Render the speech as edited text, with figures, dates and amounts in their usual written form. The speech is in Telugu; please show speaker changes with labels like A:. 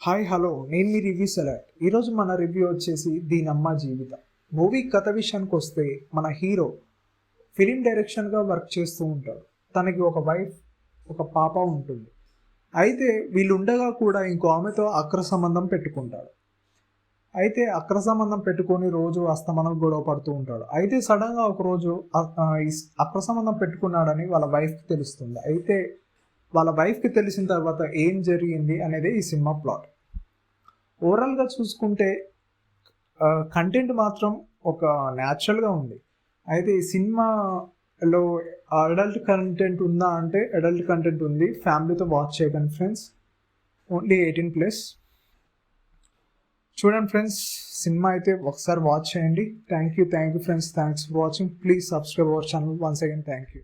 A: హాయ్ హలో, నేను మీ రివ్యూ సెలెక్ట్. ఈరోజు మన రివ్యూ వచ్చేసి దీనమ్మ జీవితం. మూవీ కథ విషయానికి వస్తే మన హీరో ఫిలిం డైరెక్షన్గా వర్క్ చేస్తూ ఉంటాడు. తనకి ఒక వైఫ్, ఒక పాప ఉంటుంది. అయితే వీళ్ళు ఉండగా కూడా ఇంకో ఆమెతో అక్ర సంబంధం పెట్టుకుంటాడు. అయితే అక్ర సంబంధం పెట్టుకొని రోజు అస్తమానం గొడవ పడుతూ ఉంటాడు. అయితే సడన్గా ఒకరోజు ఈ అక్ర సంబంధం పెట్టుకున్నాడని వాళ్ళ వైఫ్కి తెలుస్తుంది. అయితే వాళ్ళ వైఫ్కి తెలిసిన తర్వాత ఏం జరిగింది అనేది ఈ సినిమా ప్లాట్. ఓవరాల్గా చూసుకుంటే కంటెంట్ మాత్రం ఒక న్యాచురల్గా ఉంది. అయితే ఈ సినిమాలో అడల్ట్ కంటెంట్ ఉందా అంటే అడల్ట్ కంటెంట్ ఉంది. ఫ్యామిలీతో వాచ్ చేయకండి ఫ్రెండ్స్, ఓన్లీ 18+. చూడండి ఫ్రెండ్స్, సినిమా అయితే ఒకసారి వాచ్ చేయండి. Thank you friends, thanks for watching. Please subscribe our channel once again. Thank you.